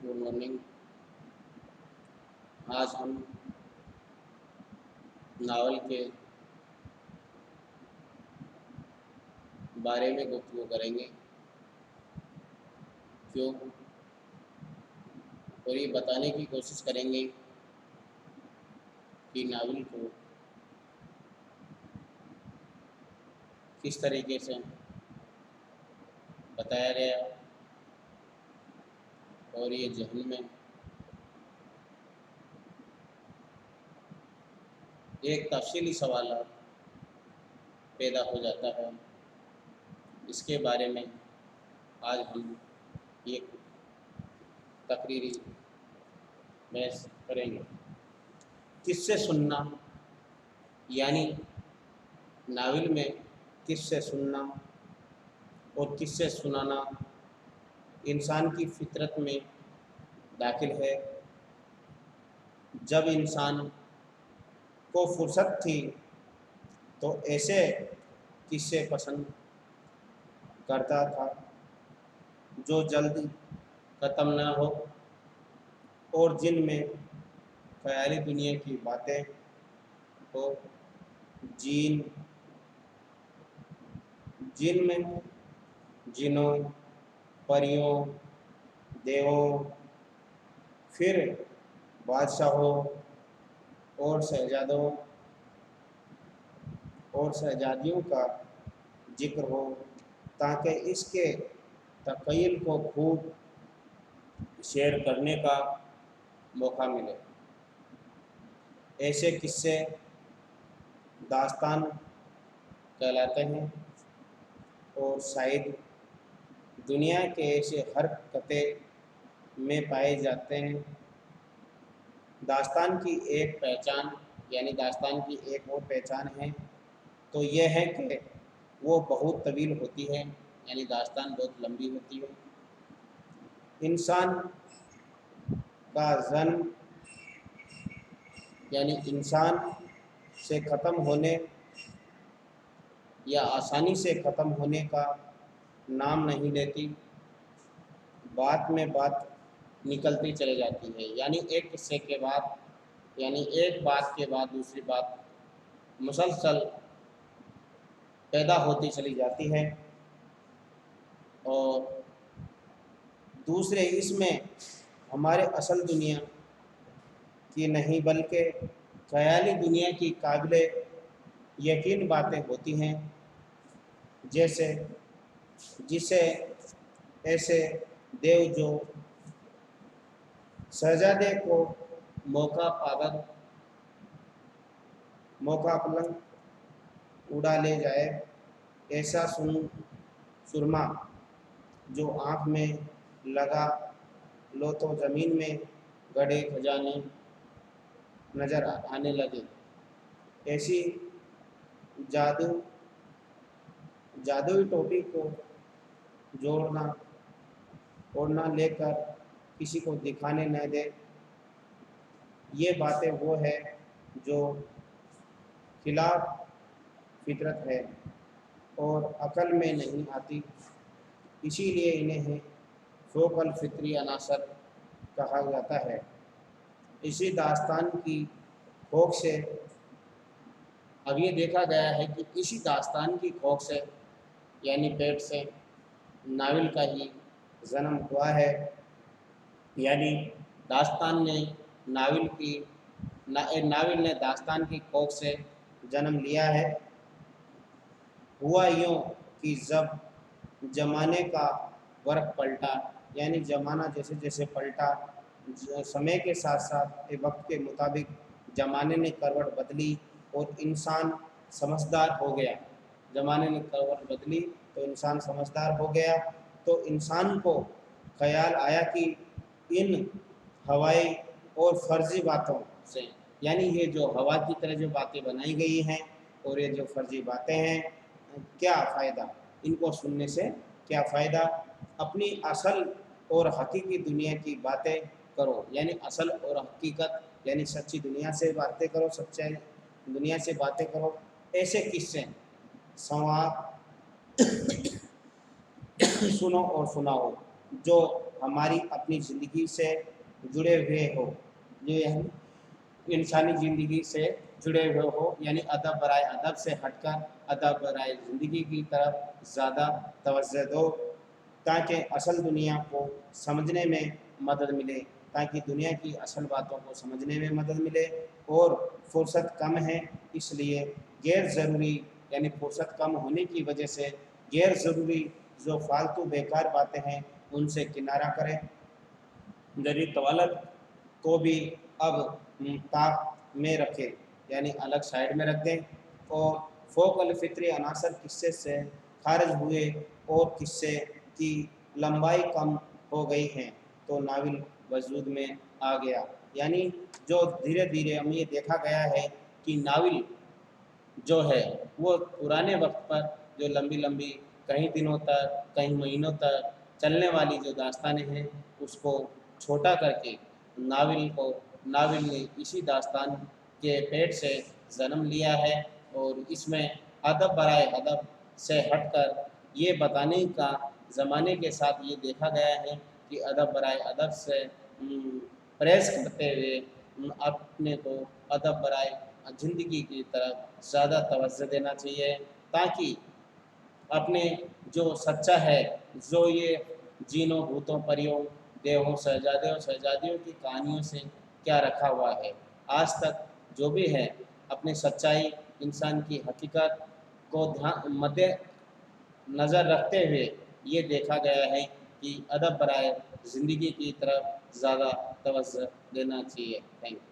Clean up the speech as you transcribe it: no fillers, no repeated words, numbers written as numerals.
Good morning. आज हम novel के बारे में गुफ्तगू करेंगे। क्यों? और ये बताने की कोशिश करेंगे कि नावल को किस तरीके से बताया गया और ये जहन में एक तफसीली सवाल पैदा हो जाता है। इसके बारे में आज हम एक तकरीरी बहस करेंगे। किससे सुनना, यानी नावल में किससे सुनना और किससे सुनाना इंसान की फितरत में दाखिल है। जब इंसान को फुर्सत थी तो ऐसे किस्से पसंद करता था जो जल्दी ख़त्म न हो और जिनमें ख़याली दुनिया की बातें हो। जिनमें जिनों, परियों, देवों, फिर बादशाहों और शहजादियों का जिक्र हो, ताकि इसके तख़य्युल को खूब शेयर करने का मौका मिले। ऐसे किस्से दास्तान कहलाते हैं और शायद दुनिया के ऐसे हर खत्ते में पाए जाते हैं। दास्तान की एक पहचान, यानी दास्तान की एक और पहचान है तो यह है कि वो बहुत तवील होती है, यानी दास्तान बहुत लंबी होती है। इंसान का जन्म, यानी इंसान से ख़त्म होने या आसानी से ख़त्म होने का नाम नहीं लेती। बात में बात निकलती चली जाती है, यानी एक किस्से के बाद, यानी एक बात के बाद दूसरी बात मुसलसल पैदा होती चली जाती है। और दूसरे इसमें हमारे असल दुनिया की नहीं बल्कि ख़याली दुनिया की काबिले यकीन बातें होती हैं, जिसे ऐसे देव जो शहजादे को मौका पलंग उड़ा ले जाए, ऐसा सुरमा जो आँख में लगा लो तो ज़मीन में गड़े खजाने नज़र आने लगे। ऐसी जादुई टोपी को ओढ़ना लेकर किसी को दिखाने न दे। ये बातें वो है जो खिलाफ फितरत है और अकल में नहीं आती, इसीलिए इन्हें फ़ौक़ल फ़ितरी अनासर कहा जाता है। इसी दास्तान की खौफ से, अब ये देखा गया है कि इसी दास्तान की खौफ से, यानी पेट से नावल का ही जन्म हुआ है। यानी दास्तान ने नावल ने दास्तान की खौफ से जन्म लिया है। हुआ यूँ कि जब ज़माने का वर्क पलटा, यानी ज़माना जैसे जैसे पलटा, समय के साथ साथ वक्त के मुताबिक ज़माने ने करवट बदली और इंसान समझदार हो गया। ज़माने ने करवट बदली तो इंसान समझदार हो गया। तो इंसान को ख्याल आया कि इन हवाई और फर्जी बातों से, यानी ये जो हवा की तरह जो बातें बनाई गई हैं और ये जो फर्जी बातें हैं, क्या फ़ायदा इनको सुनने से, क्या फ़ायदा। अपनी असल और हकीकी दुनिया की बातें करो, यानी असल और हकीकत, यानी सच्ची दुनिया से बातें करो, सच्चाई दुनिया से बातें करो। ऐसे किस्से संवाद सुनो और सुनाओ जो हमारी अपनी ज़िंदगी से जुड़े हुए हो, ये इंसानी ज़िंदगी से जुड़े हुए हो, यानी अदब बराए अदब से हटकर अदब बराए ज़िंदगी की तरफ ज़्यादा तवज्जो दो, ताकि असल दुनिया को समझने में मदद मिले, ताकि दुनिया की असल बातों को समझने में मदद मिले। और फुर्सत कम है, इसलिए गैर ज़रूरी यानी फुर्सत कम होने की वजह से गैर ज़रूरी जो फालतू बेकार बातें हैं उनसे किनारा करें। गरीब तवालत को भी अब ताक में रखें, यानी अलग साइड में रख दें। और फ़ौक़ल फ़ितरी अनासर किस्से से खारिज हुए और किस्से की लंबाई कम हो गई हैं, तो नावल वजूद में आ गया। यानी जो धीरे धीरे हम ये देखा गया है कि नावल जो है वो पुराने वक्त पर जो लंबी लंबी कई दिनों तक कई महीनों तक चलने वाली जो दास्तानें हैं उसको छोटा करके नावल ने इसी दास्तान के पेट से जन्म लिया है। और इसमें अदब बराए अदब से हटकर ये बताने का ज़माने के साथ ये देखा गया है कि अदब बराए अदब से परहेज़ करते हुए अपने को अदब बराए ज़िंदगी की तरफ ज़्यादा तवज्जो देना चाहिए, ताकि अपने जो सच्चा है, जो ये जीनों भूतों परियों देवों शहजादियों की कहानियों से क्या रखा हुआ है, आज तक जो भी है अपनी सच्चाई इंसान की हकीकत को ध्यान मद्दे नज़र रखते हुए ये देखा गया है कि अदब बराए ज़िंदगी की तरफ ज़्यादा तवज्जो देना चाहिए। Thank you.